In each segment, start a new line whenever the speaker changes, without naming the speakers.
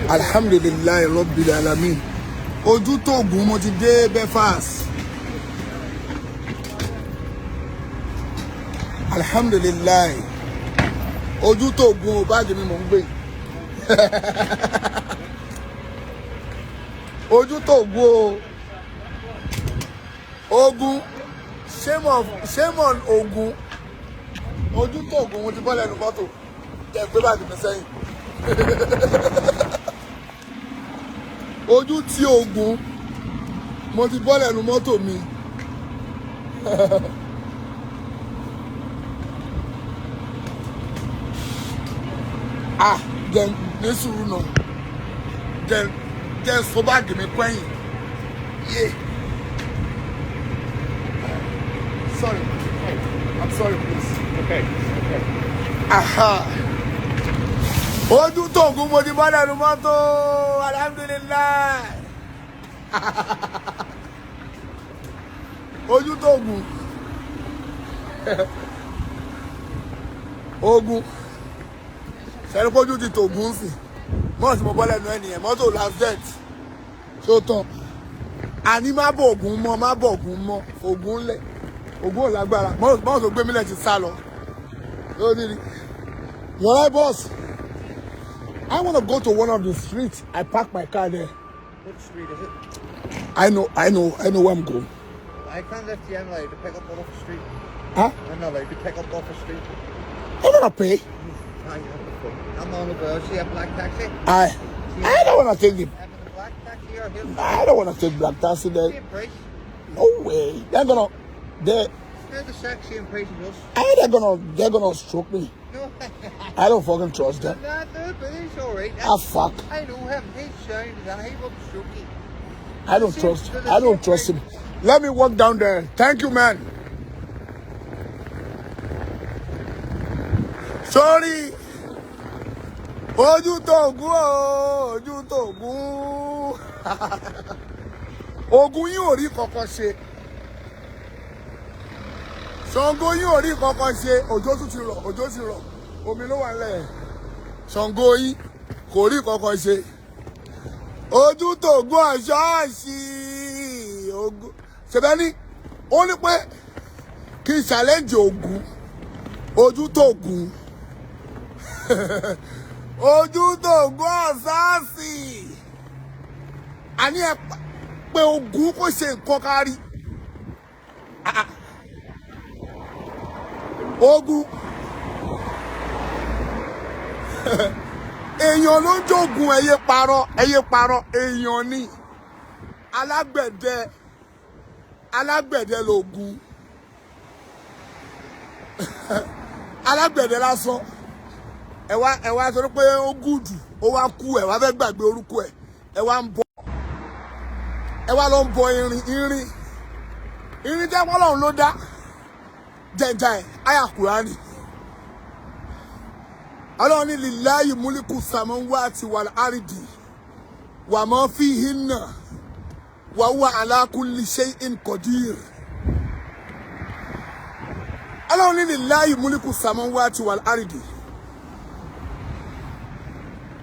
Alihamdulillah Rabbil Alamin. Oju Ti Ogun mo ti dé Belfast. Alihamdulillah. Oju Ti Ogun báàgì mi mo ń gbé. Oju Ti Ogun Ogun. Shame on Ogun. Oju Ti Ogun mo ti bọ́ lẹ́nu mọ́tò. Jẹ́ gbé báàgì mi sẹ́yìn. Oju Ti Ogun mo ti bọ́ lẹ́nu mọ́tò mi. Jẹ́ ní sùúrù náà. Jẹ́ sọ báàgì mi pẹ́yìn. Yeah. Sorry. I'm sorry, please.
Okay.
Aha. Oju Ti Ogun mo ti bọ́ lẹ́nu mọ́tò. Alhamdulillah. Oju Ti Ogun. Ogun. Ṣé pé Oju Ti Ogun sí? Mọ́ tí mo bọ́ lẹ́nu ẹnìyẹn, mọ́tò last jet. Ṣó tán. Àní má bọ̀ Ogun mọ́, má bọ̀ Ogun mọ́. Ogun lẹ̀. Ogun ò lágbára. Mọ́ tó gbé mílẹ̀ ti sá lọ. You alright, boss? I want to go to one of the streets. I park my car there.
What street is it?
I know where I'm going.
I can't let you in like to pick up off the street.
Huh?
I'm not allowed to pick up off the street.
I'm gonna pay.
I'm on the road. See a black taxi?
I don't wanna take the.
Having a black taxi or hill?
I don't wanna take black taxi there.
Same price.
No way. They're
The sexy and price of us.
they're gonna stroke me.
No.
I don't fucking trust them.
Nah, dude, but he's alright.
Fuck.
I know him. He's sound and he won't stroke you.
I don't trust him. Let me walk down there. Thank you, man. Sorry. Oju Ti Ogun Ooo. Oju Ti Ogun. Ogun yín ò rí kankan ṣe. Ṣàngó yín ò rí kankan ṣe. Òjò ti rọ̀. Omi ló wà nílẹ̀. Ṣàngó yín kò rí kankan ṣe. Oju Ti Ogun ṣọ́ọ̀ṣì. Ogun. Ṣebẹ́ni ó ní pé kí n challenge Ogun. Oju Ti Ogun. Oju Ti Ogun ọ̀sáàsì. Àní ẹ pé Ogun kò ṣe nǹkan kárí. Ogun. Èèyàn ló ń jogun ẹyẹ parọ́ èèyàn ni. Alágbẹ̀dẹ l'Ogun. Alágbẹ̀dẹ lásán. Ẹ wá sọ pé ó gùdù, ó wá kú ẹ wá fẹ́ gbàgbé orúkọ ẹ. Ẹ wá lọ ń bọ irin. Irin jẹ́ Ọlọ́run ló dá. Jẹjẹ àyá Kùránì. Ọlọ́run ní lillahi mulku samawati wal ardi wa ma fihinna wa huwa ala kulli shay'in qadir. Ọlọ́run ní lillahi mulku samawati wal ardi.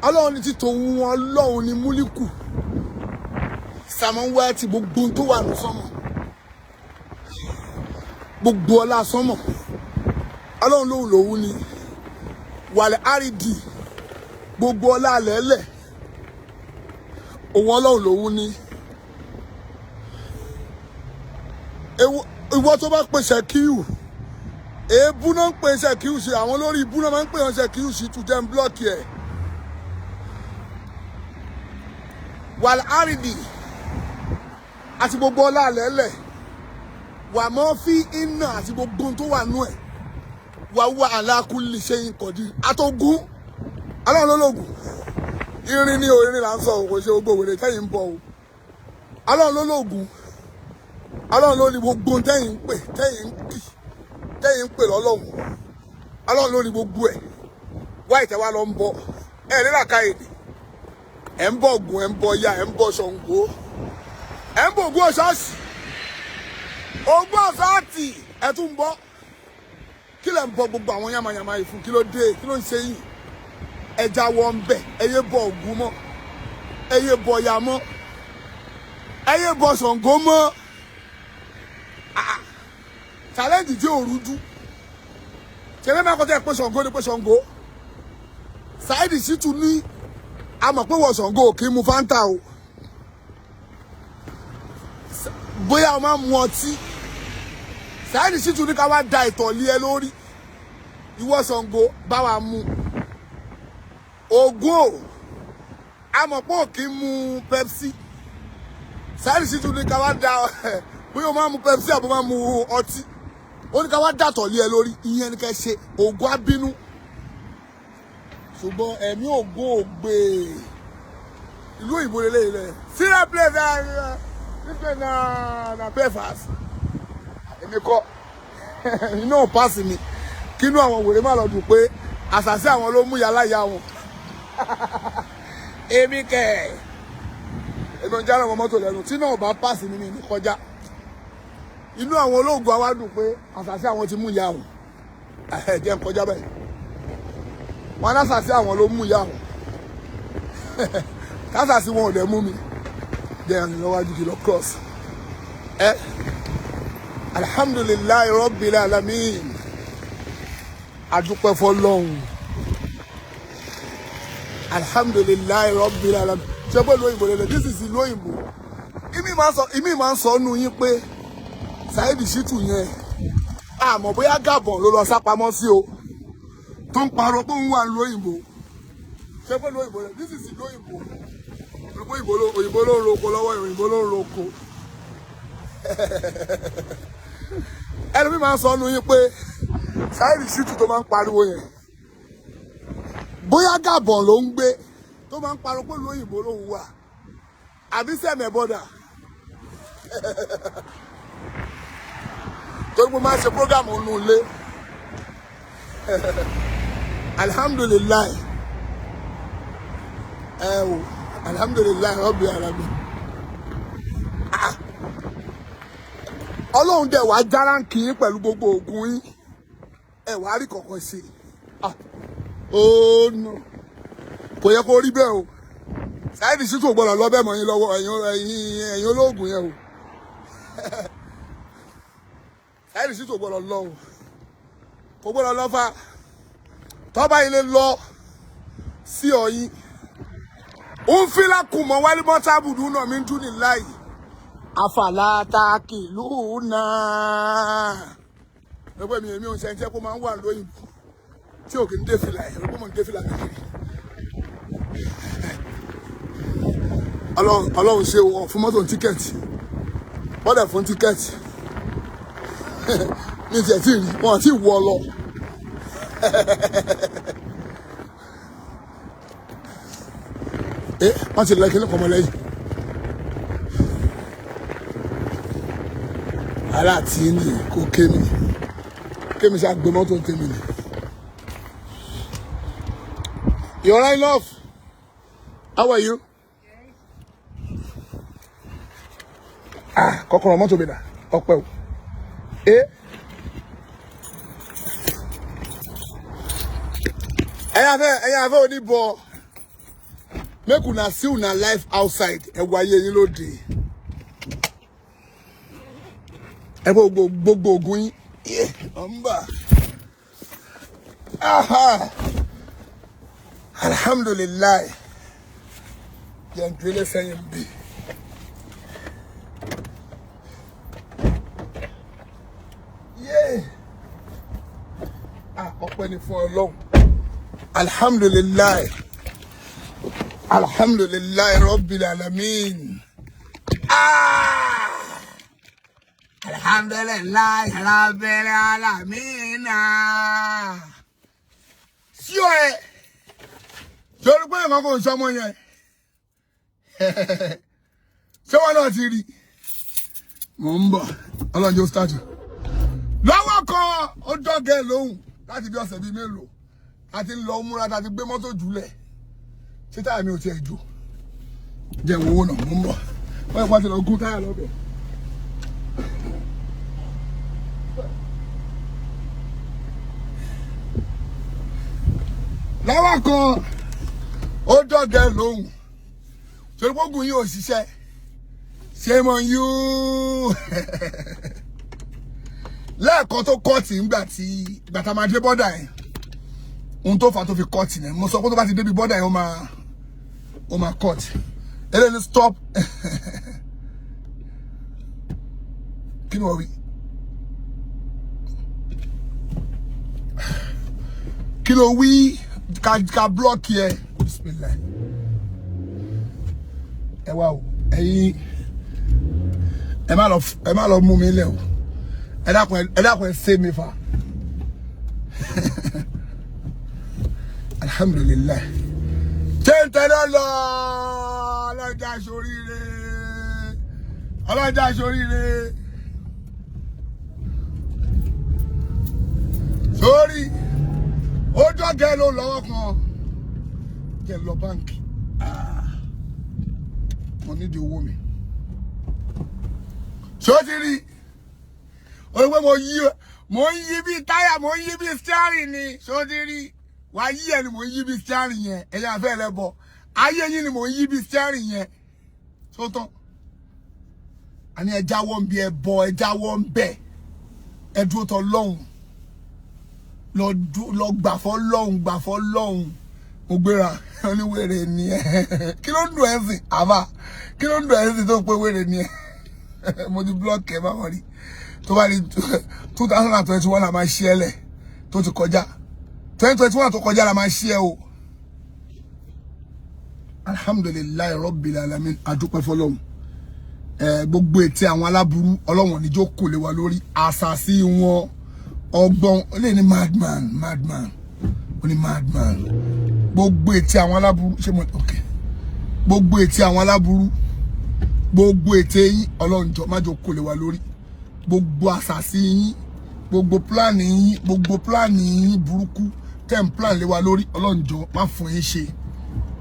Ọlọ́run ní ti tòun Ọlọ́run ní múlíkù. Samawati gbogbo tó wà ní sánmọ̀. Gbogbo ọlá sánmọ̀. Ọlọ́run lòun ni. Wàlẹ̀ àrídì gbogbo ọlá lẹ́lẹ̀ òun Ọlọ́run lòun ni. Ìwọ tó bá pèsè kíù èébú náà ń pèsè kíù sí àwọn lórí ibú náà máa ń pèsè kíù sí tún jẹ́ ń blọ́ọ̀kì ẹ̀. Wàlẹ̀ àrídì àti gbogbo ọlá lẹ́lẹ̀ wà mọ́ fi iná àti gbogbo tó wà nú ẹ̀. Wa huwa ala kulli shay'in qadir. Àtògùn Ọlọ́run ló lògùn. Irin ni irin là ń sọ kò ṣe gbogbo wèrè tẹ́yìn ń bọ̀ o. Ọlọ́run ló lògùn. Ọlọ́run ló ní gbogbo tẹ́yìn ń pè tẹ́yìn ń pè lọ́lọ́run. Ọlọ́run ló ní gbogbo ẹ̀. Wá ìtẹ́wá lọ ń bọ̀. Ẹ ní làkà èdè. Ẹ ń bọ̀ Ògún, ẹ ń bọ̀ Ọya, ẹ ń bọ̀ Ṣàngó. Ẹ ń bọ̀ Ògún ọ̀ṣọ́ọ̀ṣì. Ògún ọ̀ṣọ́ọ̀tì ẹ tún ń bọ̀. Kí lẹ ń bọ gbogbo àwọn yamayama yìí fún? Kí ló dé? Kí ló ń ṣe yín? Ẹja wọ ń bẹ, ẹyẹ bọ Ògún mọ́. ẹyẹ bọ̀yà mọ́ ẹyẹ bọ̀ Ṣàngó mọ́ challenge tí ò rújú ṣẹlẹ̀ máa kọjá pé Ṣàngó ni pé Ṣàngó Saheed Shittu ní àmọ́ pé wọ Ṣàngó kì í mu Fanta o bóyá o máa mu ọtí Saheed Shittu ní ká wá da ìtọ̀lé ẹ lórí ìwọ Ṣàngó bá wa mu Ògún o àmọ́ pé ò kì í mu Pepsi Saheed Shittu ní ká wá da bóyá o máa mu Pepsi àbọ̀ máa mu ọtí ó ní ká wá dàtọ̀ lé ẹ lórí ìyẹn ní ká ṣe Ògún abínú ṣùgbọ́n ẹ̀mí Ògún ò gbé ìlú òyìnbó lélẹ́yìn rẹ̀ syria place nígbà na Belfast èmi kọ́ iná ò pàṣẹ mi kínú àwọn wèrè má lọ dùn pé àṣàṣì àwọn ló mú yàrá ìyá wọn èmi kẹ̀ èmi ò ń jára wọn mọ́tò lẹ́nu tí náà ò bá pàṣẹ mi ní kọjá inú àwọn olóògùn àwa dùn pé àṣàṣì àwọn ti mú ìyá wọn jẹ́ ń kọjá báyìí wọn àṣàṣì àwọn ló mú ìyá wọn àṣàṣì wọn ò dẹ̀ mú mi jẹ́ ẹ̀rìn lọ́wájú kìlọ̀ cross Alhamdulillah Rabbil Alamin adúpẹ́ fọ́lọ́run Alhamdulillah Rabbil Alamin ṣe pé lóyìnbó lélẹ̀ this is lóyìnbó ìmí máa ń sọ nù yín pé Saheed Shittu yẹn àmọ́ bóyá Gabon ló lọ sápamọ́ sí o tó ń parọ́ pé òun wà lóyìnbó ṣe pé lóyìnbó lélẹ̀ this is lóyìnbó òyìnbó ló ń roko lọ́wọ́ òyìnbó ló ń roko ẹlòmíì máa ń sọ nù yín pé Saheed Shittu tó máa ń pariwo yẹn bóyá Gabon ló ń gbé tó máa ń pariwo pé lóyìnbó ló ń wà àbí sẹ́mẹ̀ bọ́dà torí mo máa ń ṣe program nù ilé Alhamdulillah Alhamdulillah Rabbil Alamin Ọlọ́run dẹ̀ wá járáǹkì yín pẹ̀lú gbogbo oògùn yín ẹ wá rí kọ̀ọ̀kan sí ó nù kò yẹ kó rí bẹ́ẹ̀ o Saheed Shittu gbọ́dọ̀ lọ bẹ́ẹ̀ mọ́ yín lọ́wọ́ ẹ̀yin olóògùn yẹn o Saheed Shittu gbọ́dọ̀ lọ o kò gbọ́dọ̀ lọ fa tọ́ba ilé lọ sí ọyìn ń fi lákùmọ̀ wálé mọ́tàbùdù náà mi ń dún ní láì àfàlàtà kìlú náà ẹgbẹ́ mi èmi ò ń ṣe ẹ̀ńtẹ́ kó máa ń wà lóyìnbó tí ò kì í dé fìlà ẹ̀ ẹ̀rọ mọ̀ ń dé fìlà kékeré ọlọ́run ṣe wọ̀ fún mọ́tò tíkẹ́ẹ̀tì bọ́dẹ̀ fún tíkẹ́ẹ̀tì ní tiẹ̀ tí rí wọn àti ìwọ lọ wọ́n ti lẹ́kìn lẹ́kọ̀ọ́ mọ́ lẹ́yìn aláàtí ní kò kémi ṣe àgbé mọ́tò tèmi ni. You alright, love? How are you? Kọ́kọ́rọ́ mọ́tò mi dà ọpẹ́ o. ẹ̀yin afẹ́ oníbọ̀ make una see una life outside ẹ̀wọ̀ ayé yín lóde. Ẹ gbogbo ogun yín ọ̀nbà. Alhamdulillah yẹn dúró sẹ́yìn bí. Ọpẹ́ ni fún Ọlọ́run. Alhamdulillah Rabbil Alamin. Alhamdulillah Rabbil Alamin. Sí ọ ẹ torí pé nǹkan kò sọmọ yẹn ṣé wọn náà ti rí mò ń bọ̀ Ọlọ́run yóò start lọ́wọ́ kan ó dọ́gẹ̀ lóhùn láti bí ọ̀sẹ̀ bíi mélòó àti lọ múra láti gbé mọ́tò jùlẹ̀ ṣé táyà mi ò tiẹ̀ jò jẹ́ owó náà mò ń bọ̀ wọ́n yẹ kó ti lọ gún táyà lọ́bẹ̀. lọ́wọ́ kan ó dọ́gẹ̀ lóhùn So the ogun yìí ò ṣiṣẹ́. Shame on you. Lẹ́ẹ̀kan tó kọ́ọ̀tì nígbà tá máa dé bọ́dà yẹn. Ohun tó fà tó fi kọ́ọ̀tì yẹn. Mo sọ pé tó bá ti débi bọ́dà yẹn ó máa kọ́ọ̀tì. Eléyìí stop. Kí ni wọ́n wí? Kí ló wí? Ká block yẹ. Bismillah. Ẹ wá o. Ẹ̀yin ẹ má lọ mú mi lẹ̀ o. Ẹ dákun ẹ ṣe mi fa. Alhamdulillah. Tẹ́ntẹ́lẹ́ lọ ọlọ́jà ṣoríire. Ọlọ́jà ṣoríire. Sórí ọjọ́ gẹ́ ló lọ́wọ́ kan. Jẹ́ lọ báńkì. Mo ní di owó mi. Ṣó ti rí? Ó ní pé mo ń yí bí táyà, mo ń yí bí steering ni. Ṣó ti rí? Wà yí ẹ ni mo ń yí bí steering yẹn. Ẹ̀yin àfẹ́ rẹ bọ̀. Ayé yín ni mo ń yí bí steering yẹn. Ṣó tán? Àní ẹ jáwọ́ ń bí ẹ bọ̀, ẹ jáwọ́ ń bẹ̀. Ẹ dúró tọ lọ́hùn. Lọ gbàfọ́ lọ́hùn. Mo gbéra oníwèrè ni ẹ. Kí ló ń dùn ẹ́ sìn? Àbá. Kí ló ń dùn ẹ́ sìn tó pé wèrè ni ẹ? Mo ti block ẹ báwọn rí. Tó bá rí 2021 la máa ṣí ẹ lẹ̀ tó ti kọjá. 2021 tó kọjá la máa ṣí ẹ o. Alhamdulillah Rabbil Alamin. Adúpẹ́ fọ́lọ́run. Gbogbo ètè àwọn aláburú Ọlọ́run ní jókòó lé wa lórí. Àṣàsí wọn ọgbọ́n lè ní madman. Ó ní madman. Gbogbo ètè àwọn aláburú ṣé mo okay. Gbogbo ètè àwọn aláburú. Gbogbo ètè yín Ọlọ́run jọ̀ọ́ má jókòó lé wa lórí. Gbogbo àṣàsí yín, gbogbo plan yín burúkú tẹ́ ń plan lé wa lórí Ọlọ́run jọ̀ọ́ má fún yín ṣe.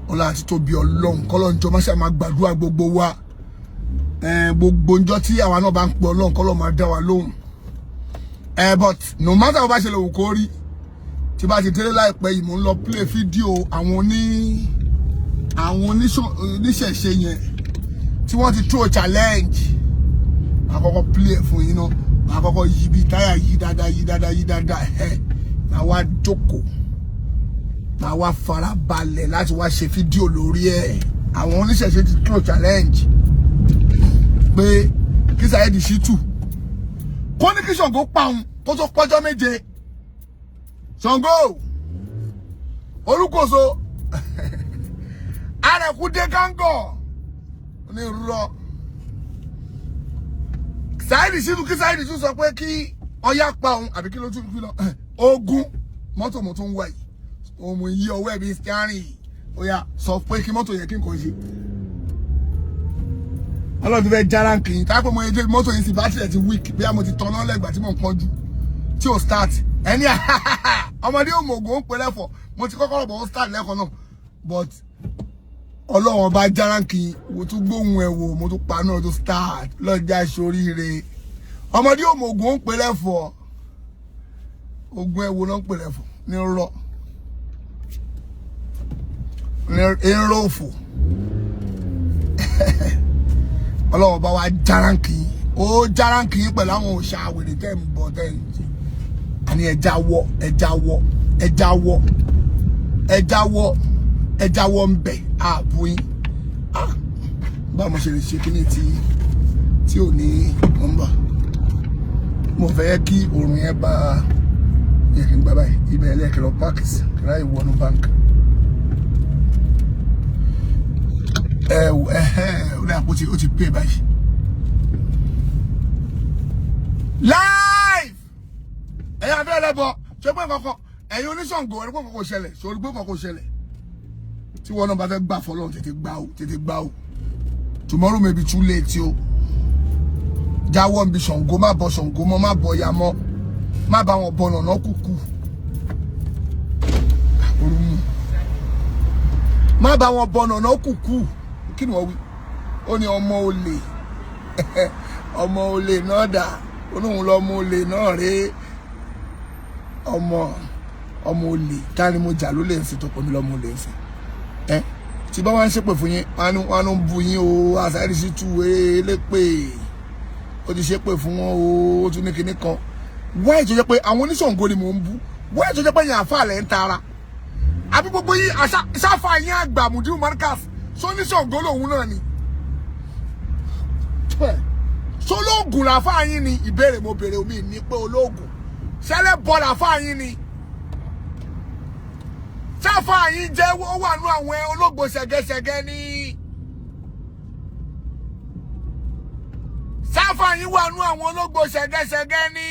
Ọlá àti tóbi Ọlọ́run k'Ọlọ́run jọ̀ọ́ má ṣe máa gbàdúrà gbogbo wa. Gbogbo ńjọ́ tí àwa náà bá ń pe Ọlọ́run k'Ọlọ́run máa dá wa lóhùn. But no matter how bá ṣe lè wù kó rí, tí bá ti délé láìpẹ́ yìí mo ń lọ play fídíò àwọn oníṣẹ̀ṣe yẹn tí wọ́n ti throw challenge. Àkọ́kọ́ play fún yín náà. Àkọ́kọ́ yí bí táyà yí dáadáa. Màá wá jókòó. Màá wá farabalẹ̀ láti wá ṣe fídíò lórí ẹ̀. Àwọn oníṣẹ̀ṣe ti throw challenge pé kí Saheed Shittu kó ní kí Ṣàngó pa òun kó tó pọ́jọ́ méje. Ṣàngó Olúkòso Arẹ̀kúdé gángọ̀ ní rọ. Saheed Shittu kí Saheed Shittu sọ pé kí Ọya pa òun àbí kí ló tún fi lọ. Ogun mọ́tò mo tún wà yìí. Òun yí ọwọ́ ẹ̀bí steering. Ọya sọ pé kí mọ́tò yẹn kí nǹkan ṣe. Ọlọ́run fẹ́ jára kì í. Tá pé mo yẹ jẹ́ mọ́tò yìí sí bátìrì ti weak. Bí a mo ti tọ́nà lẹ́gbàá tí mo ń pọ́njú. Tí ó start. Ẹni ọmọdé òmògùn ó pè lẹ́fọ̀. Mo ti kọ́kọ́ rọ̀bọ̀ ó start lẹ́kọ̀ọ́ náà. But Ọlọ́run bá jára kì í. Mo tún gbóhùn ẹ̀ wò. Mo tún pa náà tó start. Lọ́jà ṣoríire. Ọmọdé òmògùn ó pè lẹ́fọ̀. Ogun ẹ̀wò náà ń pè lẹ́fọ̀. Ní rọ. Ní rọ́ọ̀fù. Ọlọ́run bá wa járánkì ó járánkì pẹ̀lú àwọn òòṣà àwèrè tẹ́ ń bọ̀ tẹ́ ń jẹ. Àní ẹ jáwọ́ ń bẹ̀ ààbò yín. Báwo mo ṣe lè ṣe kíní tí ò ní nọ́mbà. Mo fẹ́ kí oòrùn yẹn bá yẹ kí n gbà báyìí. Ibẹ̀ ẹlẹ́kẹ̀ lọ páàkì sí ráì wọnú báńkì. Ó dà pé ó ti pay báyìí. Live! Ẹ̀yin abẹ́ ẹlẹ́bọ ṣé pé kankan ẹ̀yin oníṣàngó ẹ̀rí pé kankan ṣẹlẹ̀ ṣòrí pé kankan ṣẹlẹ̀. Tí wọn náà bá fẹ́ gbà fọlọ́run tètè gbà ó. Tomorrow may be too late o. Jáwọ́ ń bi Ṣàngó má bọ Ṣàngó mọ́ má bọ ya mọ́. Má bá wọn bọ nàná kúkú. Má bá wọn bọ nàná kúkú. Kí ni wọ́n wí? Ó ní ọmọ olè. Ọmọ olè náà dà. Olóhùn lọ́mọ olè náà rèé. Ọmọ olè. Ta ni mo jà ló lè ń fi tó pọ̀ mí lọ́mọ olè ń fi? tí bá wá ń ṣépè fún yín wọ́n ń bu yín o àṣàrí sí tú elépè ó ti ṣépè fún wọn o ó tún ní kinní kan wáyé tó jẹ́ pé àwọn oníṣàngó ni mò ń bú wáyé tó jẹ́ pé yẹn àfàlẹ̀ ń tara àbí gbogbo yín àṣàfà yín àgbà Mudiu Markaz sọ oníṣàngó lòun náà ni sọlóògùn làfà yín ni ìbéèrè mo béèrè omi ní pé olóògùn ṣẹlẹ̀ bọ́ làfà yín ni sáfà yín jẹ́ ó wà nú àwọn ológbò ṣẹ̀gẹ̀ṣẹ̀gẹ̀ ni sáfà yín wà nú àwọn ológbò ṣẹ̀gẹ̀ṣẹ̀gẹ̀ ni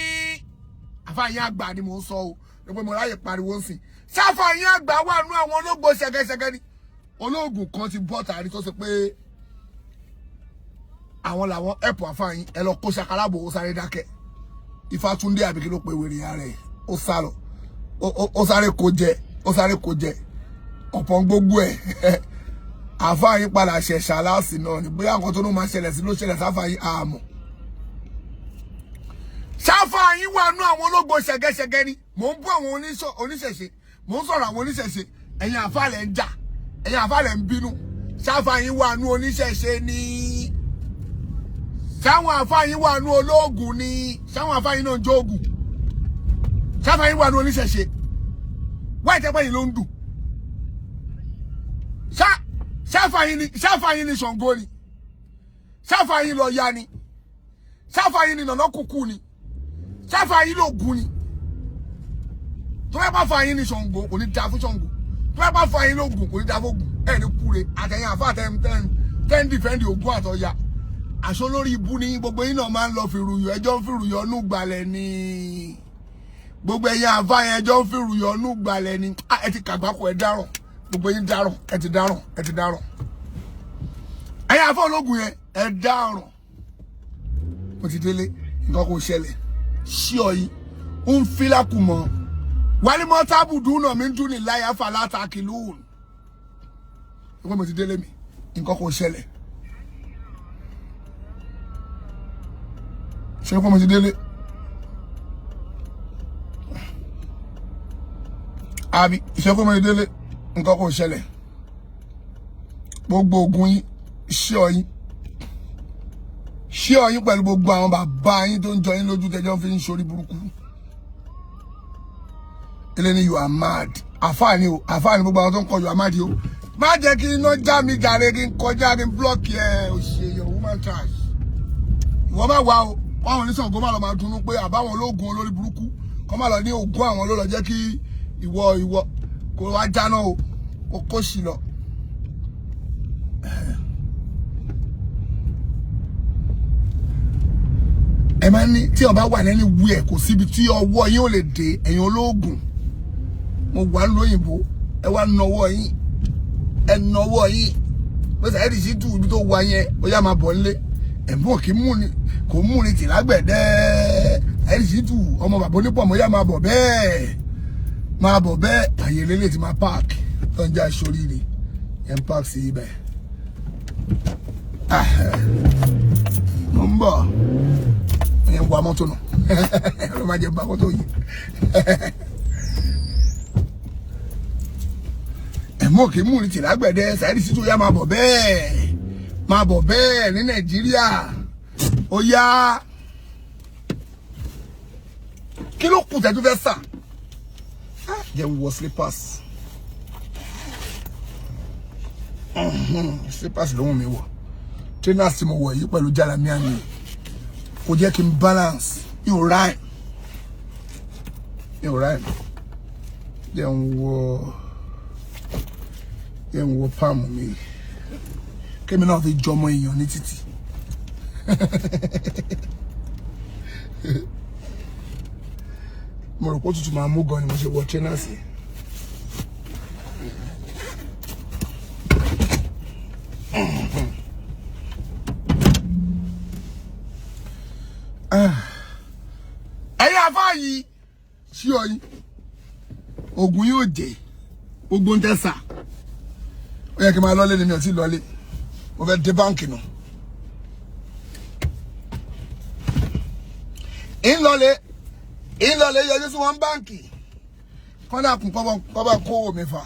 àfà yín àgbà ni mò ń sọ o ló pé mo ráyè pariwo nsìn sáfà yín àgbà wà nú àwọn ológbò ṣẹ̀gẹ̀ṣẹ̀gẹ̀ ni olóògùn kan ti bọ́ tàrí tó ṣe pé àwọn làwọn ẹ̀pọ̀ àfà yín ẹ lọ kó ṣàkàràbò ó sáré dákẹ́ Ifátúndé àbíkí ló pe wèrè ya rẹ̀ ó sá lọ ó sáré kó jẹ ọ̀pọ̀ gbogbo ẹ̀ àfà yín padà ṣẹ̀ṣà láàsì náà ni bóyá nǹkan tó ló máa ṣẹlẹ̀ sí ló ṣẹlẹ̀ sáfà yín àmọ́ sáfà yín wà nú àwọn ológbò ṣẹ̀gẹ̀ṣẹ̀gẹ̀ ni mò ń bú àwọn oníṣẹ̀ṣe mò ń sọ̀rọ̀ àwọn oníṣẹ̀ṣe ẹ̀yin àfà lẹ̀ ń jà ẹ̀yin àfà lẹ̀ ń bínú sáfà yín wà nú oníṣẹ̀ṣe ni sáwọn àfà yín wà nú olóògùn ni sáwọn àfà yín náà jóògùn sáfà yín wà nú oníṣẹ̀ṣe wáyé tẹ́pẹ́ yìí ló ń dùn sáfà yín ni Ṣàngó ni sáfà yín lọ ya ni sáfà yín ni nànà kúkú ni sáfà yín ló gùn ni tó bá bá fà yín ni Ṣàngó kò ní da fún Ṣàngó tó bá bá fà yín ló gùn kò ní da fún Ògún ẹ̀ ní kúre àtẹ̀yìn àfà tẹ́ ń dìfẹ́ǹdì Ògún àtọ̀yà àṣọ lórí ibú ni gbogbo yín náà máa ń lọ fìrùyọ ẹjọ́ ń fìrùyọ nù gbalẹ̀ ni gbogbo ẹ̀yin àfà yẹn ẹjọ́ ń fìrùyọ nù gbalẹ̀ ni ẹ ti kàgbákò ẹ dáràn gbogbo yín dáràn ẹ ti dáràn ẹ̀yin àfà ológun yẹn ẹ dáràn mo ti délé nǹkan kò ṣẹlẹ̀ ṣí ọ yìí ń filákù mọ́ wálé mọ́ tábùdù náà mi ń dún ní láyà fàlàtà kìlúùn ìwọ́n mo ti délé mi nǹkan kò ṣẹlẹ̀ ṣé kó mo ti délé àbí ṣé kó mo ti délé nǹkan kò ṣẹlẹ̀ gbogbo ogun yín ṣí ọ yín pẹ̀lú gbogbo àwọn bàbá yín tó ń jọ yín lójú tẹjọ́ fi ń ṣorí burúkú eléni you are mad àfààní gbogbo àwọn tó ń kọ you are mad o má jẹ́ kí iná já mi jàre kí n kọjá kí n blọọkì ẹ òṣèyàn woman trash ìwọ má wá o wọn oníṣàngó má lọ máa dunnú pé àbáwọn ológun olórí burúkú kọ́ má lọ ní ogún àwọn ló lọ jẹ́ kí ìwọ kò wá jáná o kò kó sí lọ. ẹ máa ní tí ọba wà lẹ́ni wú ẹ̀ kò síbi tí ọwọ́ yín ò lè dé ẹ̀yin ológun mo wà lóyìnbó ẹ wá nọwọ́ yín ẹ nọwọ́ yín pé Saheed Shittu ibi tó wà yẹn ó yá máa bọ̀ nílé ẹ̀bùn kò mú ni tì lágbẹ̀dẹ́ Saheed Shittu ọmọ bàbá onípọ̀ mo yá máa bọ̀ bẹ́ẹ̀ àyè lélẹ̀ ti máa páàkì tó ń já ìṣoríire ẹ̀ ń páàkì sí ibẹ̀ mo ń bọ̀ ẹ̀ ń wa mọ́tò nù ló máa jẹ́ bá mọ́tò yìí ẹ̀mọ́ kì í mú ni tì lágbẹ̀dẹ́ Saheed Shittu yá máa bọ̀ bẹ́ẹ̀ ní Nàìjíríà ó yá kí ló kù tẹ́tú fẹ́ sà jẹ́ wọ slippers ló wù mí wọ̀ trainers tí mo wọ̀ yìí pẹ̀lú jalamiya mi kò jẹ́ kí n balance yóò rhyme jẹ́ ń wọ palm mi kémi náà fi jọmọ èèyàn ní títì mo rò pé òtútù máa mú gan ni mo ṣe wọ trainers ẹ̀yin àfáà yìí sí ọ yìí ogun yóò jẹ gbogbo ń tẹsà ó yẹ kí n máa lọlé ni mi ò tí lọlé mo fẹ́ dé báǹkì náà ìlọlé yọjú sí wọn báǹkì kọ́ńdà kún kọ́ bá kó omi fà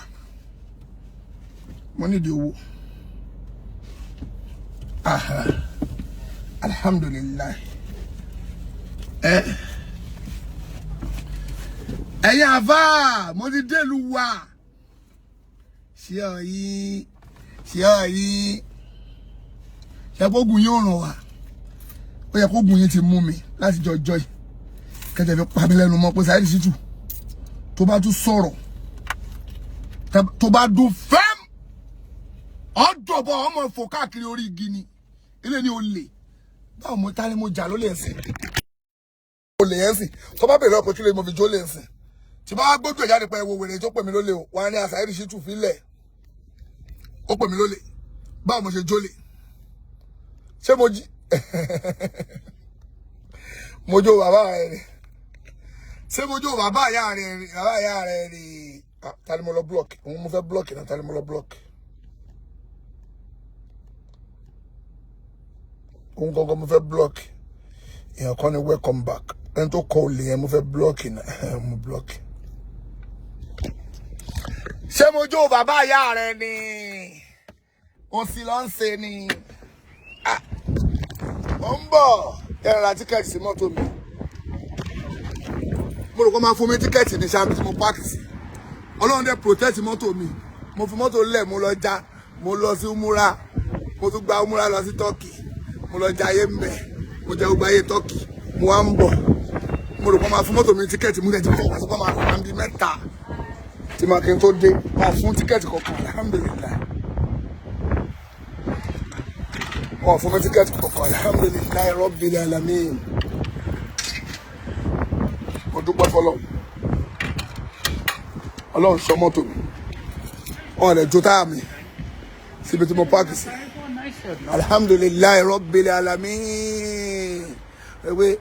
mo nídìí owó. Alihamdulillah. Ẹ̀yin àfà mo ti délùú wa ṣé ọ̀yí ṣe kógun yóò ràn wá ó yẹ kógun yín ti mú mi láti jọjọ́ yìí kẹjẹ fi pa mí lẹ́nu mọ́ pé Saheed Shittu tó bá tún sọ̀rọ̀ tó bá dún fẹ́m ọ̀dọ̀bọ̀ ọmọ ìfò káàkiri orí igi ni ilé ni olè báwo mo ta ni mo jà lólè ẹ̀sìn olè ẹ̀sìn tó bá bẹ̀rẹ̀ ọ̀pọ̀ kí lè mo fi jó lè ẹ̀sìn tí bá gbójú ẹ̀ jáde pé ẹwọ wèrè tó pè mí lólè o wà ní Saheed Shittu fílẹ̀ ó pè mí lólè báwo mo ṣe jólè ṣé mo jí mo jó bàbá rẹ̀ rí ṣé mo jó bàbá ìyá rẹ̀ rí bàbá ìyá rẹ̀ rí ta ni mo lọ block òun mo fẹ́ block náà ta ni mo lọ block òun gangan mo fẹ́ block èèyàn kan ní welcome back ẹni tó kọ olè yẹn mo fẹ́ block náà mo block. Ṣé mo jó bàbá ìyá rẹ̀ ni o sì lọ ń ṣe ni ó ń bọ̀ ẹ̀rọ ra tíkẹ́ẹ̀tì sí mọ́tò mi mo rò kó máa fún mi tíkẹ́ẹ̀tì ní sáà tí mo páàkì sí ọlọ́run dẹ̀ protect mọ́tò mi mo fi mọ́tò lẹ̀ mo lọ já mo lọ sí umura mo tún gba umura lọ sí Turkey mo lọ jayé mbẹ mo jẹ gbogbo ayé Turkey mo wá ń bọ̀ mo rò kó máa fún mọ́tò mi tíkẹ́ẹ̀tì mo dẹ̀ ti fọwọ́ sí kó máa fún mi mẹ́ta tí màá kí n tó dé máa fún tíkẹ́ẹ̀tì kọ̀ọ̀kan alhamdulillah wọ́n fún mi tíkẹ́ẹ̀tì kọ̀ọ̀kan alhamdulillah rabbil alamin mo dúpẹ́ fọlọ́ ọlọ́run sọ mọ́tò mi wọ́n rẹ̀ jó táyà mi síbi tí mo páàkì sí alhamdulillah rabbil alamin ẹ̀wẹ́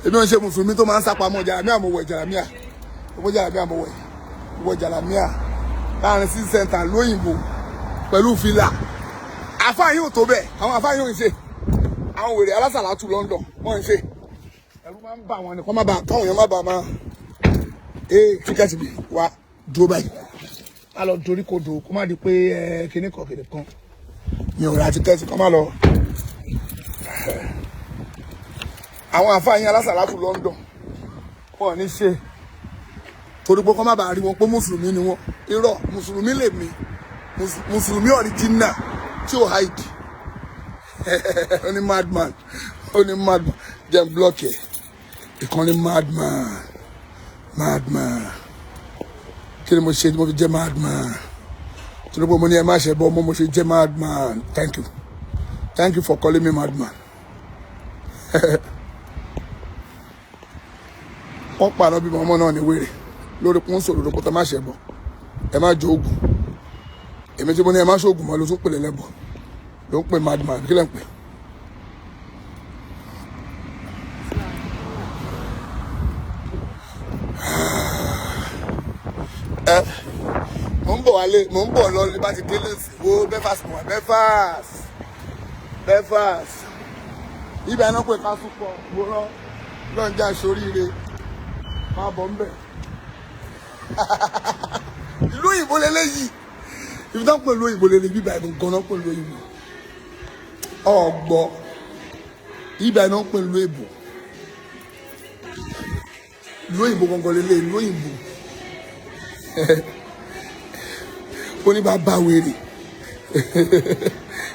èmi ò ń ṣe mùsùlùmí tó máa ń sápamọ́ jàlámíà mo wẹ̀ jàlámíà owó jàlámíà mo wẹ̀ owó jàlámíà láàrin sí sẹ́ńtà lóyìnbó pẹ̀lú fìlà àfáà yóò tó bẹ́ẹ̀ àwọn àfáà yóò ń ṣe àwọn wèrè alásàlátù London wọ́n ń ṣe ẹ̀rù máa ń bà wọ́n ni kọ́ má bà káwọn èèyàn má bà máa tíkẹ́ẹ̀tì mi wá dúró báyìí má lọ dorí kodò kó má di pé kíní kan mi ò ra tíkẹ́ẹ̀tì kọ́ má lọ àwọn àfáà yín alásàlátù London wọ́n ní ṣe torí pé kọ́ má bàa rí wọn pé mùsùlùmí ni wọ́n irọ́ mùsùlùmí lè mi mùsùlùmí original tí ó hide ó ní madman jẹ́ block ẹ̀ ìkan ní madman kí ni mo ṣe tí mo fi jẹ́ madman torí pé mo ní ẹ má ṣe bọ́ mo ṣe jẹ́ madman thank you for calling me madman wọ́n pààrọ̀ bí ọmọ náà ní wèrè lórí kún sòrò lóko tó má ṣe bọ̀ ẹ má jó oògùn èmi tí mo ní ẹ má ṣoògùn mọ́ ló tún pèlè lẹ́bọ̀ ló ń pè madman kí lẹ́ ń pè. mo ń bọ̀ wálé mo ń bọ̀ lọ ní bá ti délé sí wo Belfast mo wà Belfast ibẹ̀ náà pé ká súpọ̀ mo rán lọ́njà sóríire máa bọ̀ ń bẹ̀ ìlú òyìnbó lélẹ́yìí ibi tó ń pè lóyìnbó lélẹ́yìí bíbá ìbò gan-an pè lóyìnbó ọ̀gbọ́ ibà náà pè lóyìnbó lóyìnbó gangan lélẹ́yìí lóyìnbó ó ní bàbá wèrè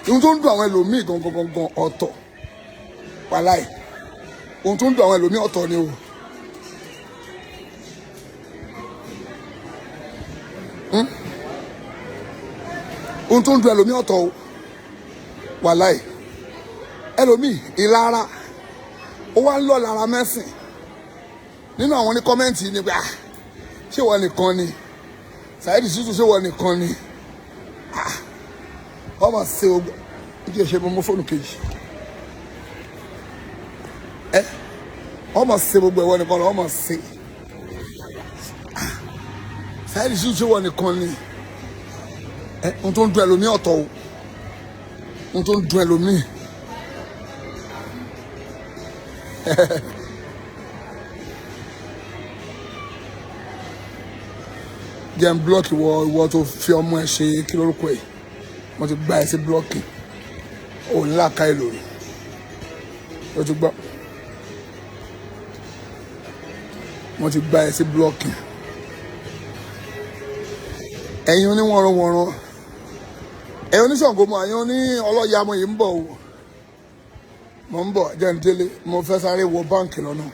ohun tó ń dùn àwọn ẹlòmíì gangan ọ̀tọ̀ wàláì ohun tó ń dùn àwọn ẹlòmíì ọ̀tọ̀ ni o. ohun tó ń dùn ẹlòmíì ọ̀tọ̀ o wàláì ẹlòmíì ìlara ó wá ń lọ lára mẹ́sìn nínú àwọn ní kọ́mẹ́ǹtì ni pé ṣé wọ́n nìkan ni Saheed Shittu ṣé wọ́n nìkan ni ọmọ ṣe o kí o ṣe mọ fóònù kejì ọmọ ṣe gbogbo ẹ̀wọ̀n nìkan lọ ọmọ ṣe Saheed Shittu ṣé wọ́n nìkan ni ohun tó ń dùn ẹlòmíì ọ̀tọ̀ o ohun tó ń dùn ẹlòmíì jẹ́ ń blọ́ọ̀kì ìwọ tó fi ọmọ ẹ ṣe kí lórúkọ ẹ̀ mo ti gba ẹ sí blọ́ọ̀kì ò ní làákàyè lórí ó ti gbọ́ wọ́n ti gba ẹ sí blọ́ọ̀kì ẹ̀yin oníwọ̀nrọ̀wọ̀nrọ̀ ẹ̀yin oníṣàngómọ ẹ̀yin oní ọlọ́yàmọ yìí ń bọ̀ o mo ń bọ̀ jẹ́ ń délé mo fẹ́ sáré wọ báǹkì lọ́nà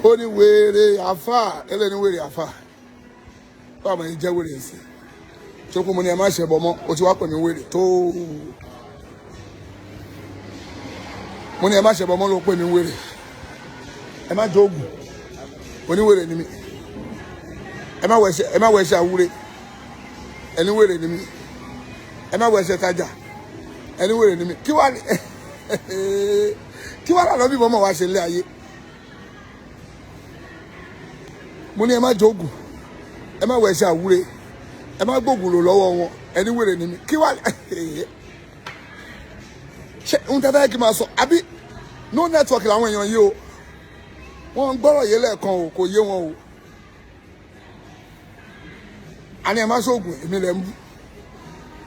ó ní wèrè àfà ẹlẹ́ni wèrè àfà báwo ni jẹ́ wèrè sí tó kú mo ní ẹ má ṣe bọ̀ mọ́ o ti wá pè mí wèrè tó mo ní ẹ má ṣe bọ̀ mọ́ ló pè mí wèrè ẹ má jóògùn oníwèrè ni mí ẹ má wọ ẹsẹ̀ àwúre ẹni wèrè ni mí ẹ má wọ ẹsẹ̀ tajà ẹni wèrè ni mí kí wàá lànà bí mọ́mọ́ wá ṣe lé ayé mo ní ẹ má jóògùn ẹ má wọ ẹsẹ̀ àwúre ẹ má gbóògùn lò lọ́wọ́ wọn ẹni wèrè ni mí kí wàá ṣe ń tẹ́ fẹ́ kí n máa sọ àbí no network làwọn èèyàn yìí o wọ́n ń gbọ́rọ̀ yé lẹ́ẹ̀kan o kò yé wọn o àní ẹ má ṣoògùn èmi lẹ ń bú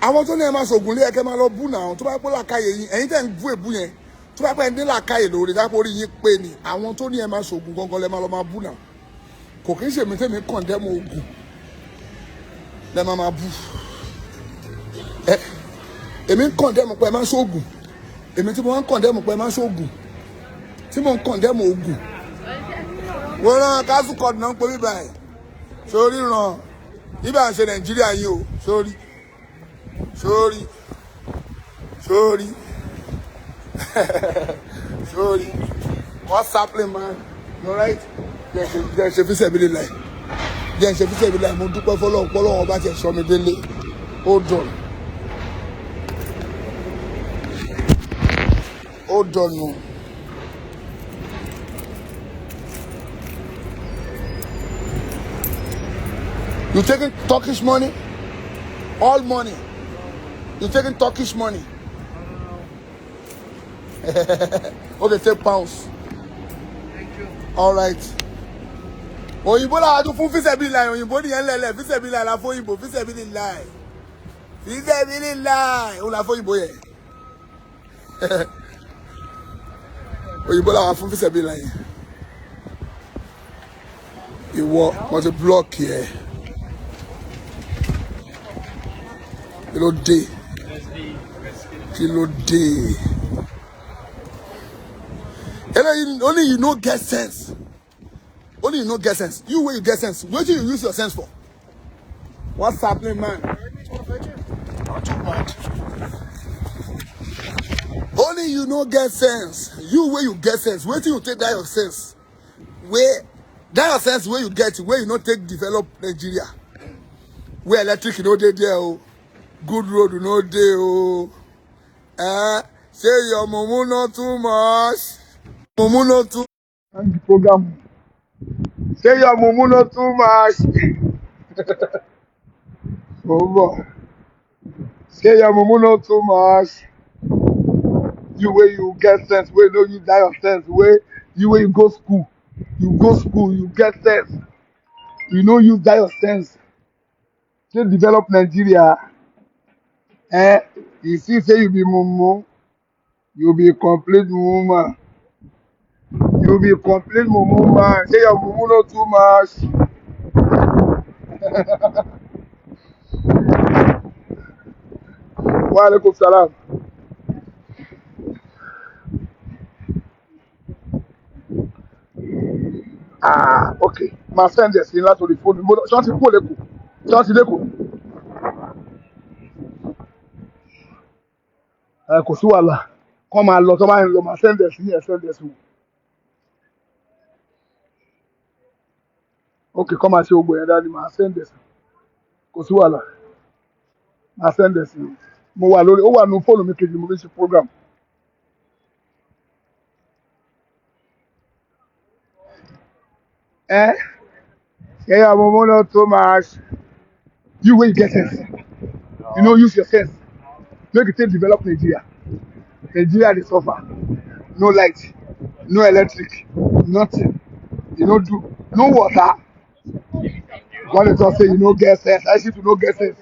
àwọn tó ní ẹ má ṣoògùn lé ẹkẹ má lọ bú náà tó bá pẹ́ làkàyè yín ẹ̀yin tẹ́ ń bú èbú yẹn tó bá pẹ́ ní làkàyè lórí dápò orí yín pé ni àwọn tó ní ẹ má ṣoògùn gangan lẹ má lọ má bú náà kò kí ń ṣèmi tẹ́mi kọ̀ǹdẹ́mù oògùn lẹ má má bú ẹ èmi ń kọ̀ǹdẹ́mù pé ẹ má ṣoògùn èmi tí mo ń kọ̀ǹdẹ́mù pé ẹ má ṣoògùn tí mo ń kọ̀ǹdẹ́mù oògùn wọ́n rán kásù kọ́ọ̀dù náà ń pè mí báyìí sórí ràn nígbà ń ṣe nàìjíríà yìí o sórí what's happening man you right jẹ́ ṣe fíṣẹ̀ bí lílẹ̀ jẹ́ ṣe fíṣẹ̀ bí lílẹ̀ mo dúpẹ́ fọlọ́run pọ́lọ́run ọba ti ẹ̀ṣọ́ mi délé ó dọ̀nù. You taking Turkish money? All money. You taking Turkish money? Okay, take pounds.
Thank you.
All right. Òyìnbó la tún fún fisabilillah òyìnbó nìyẹn lẹ́lẹ̀ fisabilillah la fún òyìnbó fisabilillah. Fisabilillah òun la fún òyìnbó yẹn. Òyìnbó la wà fún fisabilillah yẹn. Ìwọ mo ti block yẹ. Kí ló dé only you no get sense you wey you get sense wetin you use your sense for what's happening man not too bad only you no get sense you wey you get sense wetin you take that your sense wey you get wey you no take develop Nigeria wey electric no dey there o. Good road no dey o. Say your mumu not too much. Mumu not too. And the program. Say your mumu not too much. Over. Say your mumu not too much. You where you get sense, where no you die of sense, where you go school. You get sense. You know you die of sense. To develop Nigeria. You see, say you be mumu, you be complete woman. You be complete mumu man. Say your mumu not too much. Wa alaikum salam. Okay. My friend is in to the phone. Ṣọ́ọ̀tì lẹ́kọ̀ọ́. Kò sí wàhálà. Kọ́ máa lọ tó máa ń lọ máa sẹ́ndẹ̀ sí ẹ̀ sẹ́ndẹ̀ sí wọn. Ok, kọ́ máa ṣe gbogbo yẹn dáadé máa sẹ́ndẹ̀ sí. Kò sí wàhálà. Máa sẹ́ndẹ̀ sí. Mo wà lórí ó wà nínú fóònù mi kejì mo fi ṣe program. Yeah, mumu not too much. You wey you get sense. You no use your sense. Make you take develop Nigeria. Nigeria dey suffer. No light, no electric, nothing. You no do no water. When they talk say you no get sense, I see you no get sense.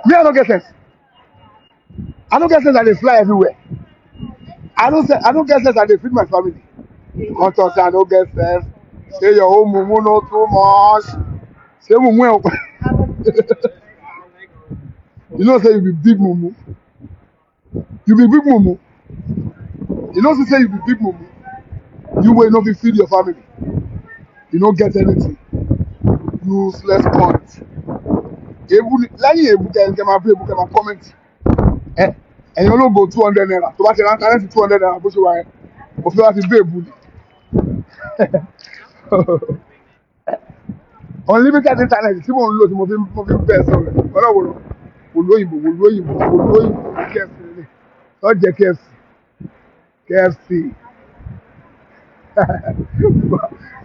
Me, I don't get sense. I don't get sense that they fly everywhere. I don't get sense that they feed my family. Come talk say I don't get sense. Say your own mumu no too much. Say mumu. You know say you be big mumu. You be big mumu. You know say you be big mumu. You will not be feed your family. You don't get anything. Useless cunt. Lẹ́yìn èbú kẹ́ máa fi èbú kẹ́ máa comment. Ẹ̀yin ológo 200 naira tó bá ti rántí rẹ́ǹtì 200 naira bó ṣe wà yẹn. Mo fi wá fi gbé èbú ni. Unlimited internet tí mò ń lò tí mo fi bẹ́ẹ̀ sọ̀rọ̀ ọlọ́wọ́rọ̀ wò lóyìnbó KFC lélẹ̀ lọ́ọ́ jẹ́ KFC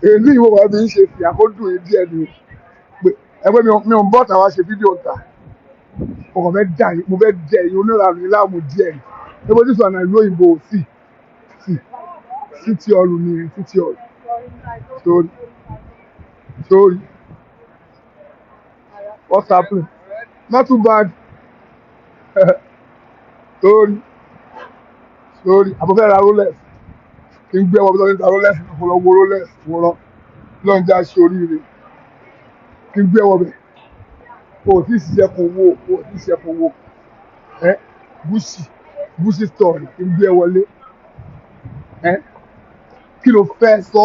èyí ìwọ wà bí ń ṣe fi àkódùn yìí díẹ̀ ni pé ẹgbẹ́ mi ò ń bọ́ tàwa ṣe fídíò ta ọkọ̀ fẹ́ dà yìí mo fẹ́ jẹ èyí onírànú yìí láàmú díẹ̀ ni ẹgbẹ́ tí sọ̀nà ìlú òyìnbó sí ti ọrùn ni sí ti ọrùn sorry what's happening not too bad sorry àbúfẹ́ ra rolex kí n gbé ọmọ bí wọ́n ti ta rolex ọ̀pọ̀lọpọ̀ rolex wọ́n lọ́n já ṣe oríire kí n gbé ọmọ bẹ̀ o ti ṣiṣẹ́ fún owó Gucci store kí n gbé wọlé kí ló fẹ́ sọ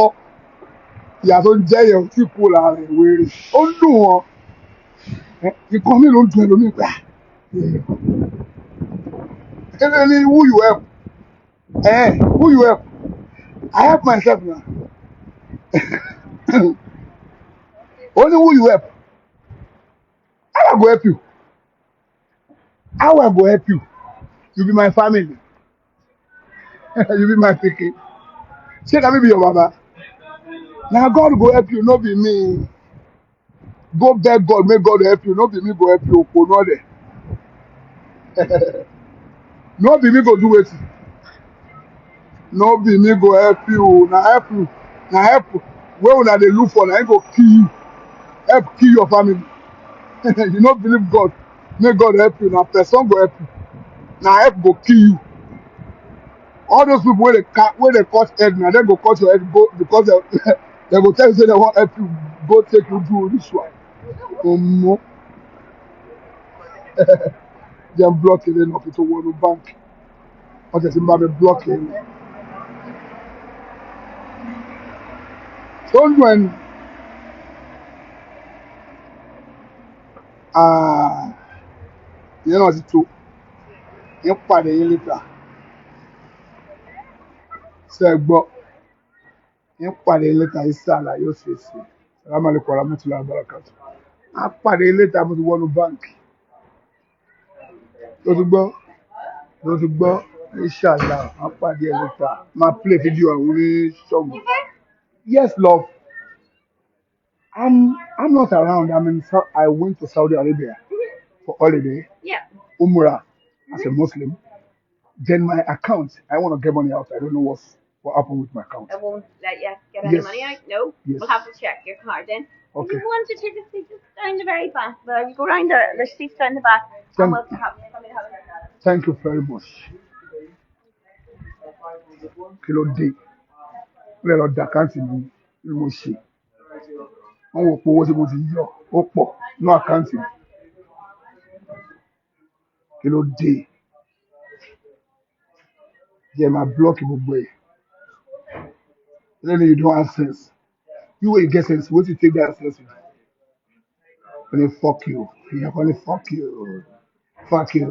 ìyá tó ń jẹ́ yẹn tí kò lára ẹ̀ wéré ó ń dùn wọn nǹkan mi ló ń dùn ẹlòmíì gbà ẹlẹ́ni ni who you help who you help I help myself now only who you help how I go help you you be my family you be my pikin ṣé na me be your baba na God go help you no be me go beg God make God help you no be me go help you opono there no be me go do wetin no be me go help you na help wey una dey look for na him go kill you help kill your family you no believe God make God help you na person go help you na help go kill you all those people wey dey cut head na dem go cut your head go because dem go tell you say dem wan help you go take you do ritual omo dem block ere náà fi tó wọnú bank wọ́n tẹ̀sí bá mi block ere tó ń dùn ẹni ìyẹn náà ti tó ń pàdé yín létà ṣe é gbọ́ ń pàdé yín létà yìí sàlà yóò ṣe é ṣe salamu alaykum warahmatullahi wabarakatuh á pàdé yín létà mo ti wọnú báńkì tó ti gbọ́ inshallah á pàdé yín létà máa play fídíò àwọn oníṣọ́ọ̀bù yes love I'm not around I went to Saudi Arabia for holiday Umrah as a Muslim. Then my account, I want to get money out. I don't know what happened with my account.
I won't let you get any money out. No,
yes.
We'll have to check your card in.
Okay.
If you want to take a seat just down the very back, there, you go round there. There's seats down the back, and we'll have somebody have a look at it.
Thank you very much. Kí ló dé? Lè lọ dà káǹtì mi ni mo ṣe. Wọ́n wò pé owó tí mo ti yọ ó pọ̀ ní àkáǹtì mi. Kí ló dé? Jẹ́ máa blọ́ọ̀kì gbogbo ẹ̀. Then you don't have sense. You will get sense. What you take that sense with? Only fuck you. Yeah, only fuck you. Fuck you.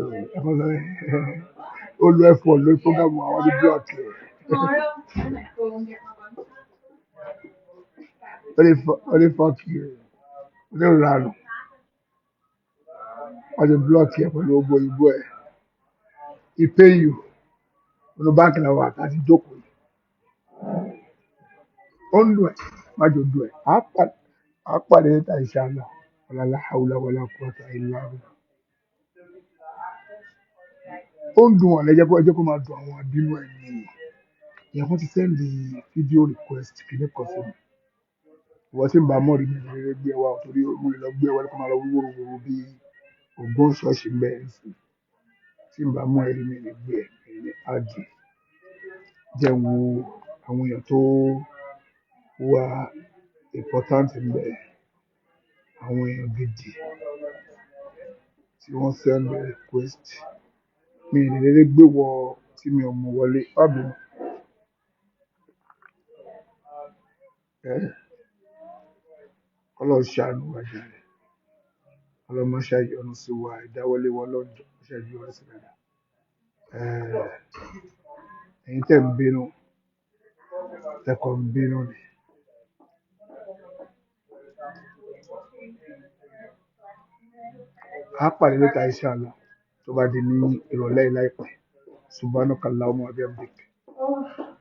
All the effort, the program, I want to block you. Only fuck you. Only run. I want to block you for no boy. He pay you. On the bank now, I can joke with. On do it. Má jò do it. Á pàdé níta inshallah. Wala hawla wala quwwata illa billah. Ó ń dùn wọ́n ẹjẹ́ kó máa dùn àwọn àbínú ẹ̀ ní ìyẹn wọ́n ti sẹ́ndì fídíò request kìíní kan sí mi. Ìwọ tí ń bá mọ́ọ̀rí mi lè gbé wa torí mo lè lọ gbé wa kó máa lọ wíwòrò bí ògbó gbọ́n ṣọ́ọ̀ṣì bẹ́ẹ̀ sí tí n bá mú ẹ̀rí mi lè gbé ẹ̀ ní àjì jẹ́ wo àwọn èèyàn tó wà important bẹ́ẹ̀ àwọn èèyàn gidi tí wọ́n send request mi ì lè dédé gbé wọ tí mi ò mọ̀ wọlé ọ̀bì ọlọ́run ṣàánú wa jàre ọlọ́run má ṣàyọnu sí wa ìdáwọ́lé wọn lọ́jọ́ ṣàjú wa sí dáadáa ẹ̀yin tẹ̀ ń bínú tẹkọ̀ ń bínú ni a pàdé lẹ́ta inshallah tó bá di ní ìrọ̀lẹ́ yìí láìpẹ́ subhanaka Allahumma wa bihamdik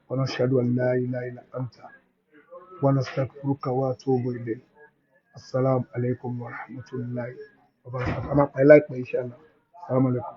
wa nashhadu an la ilaha illa anta wa nastaghfiruka wa atubu ilayk assalamu alaikum wa rahmatullahi wa barakatuh a máa pàdé láìpẹ́ inshallah assalamu alaikum.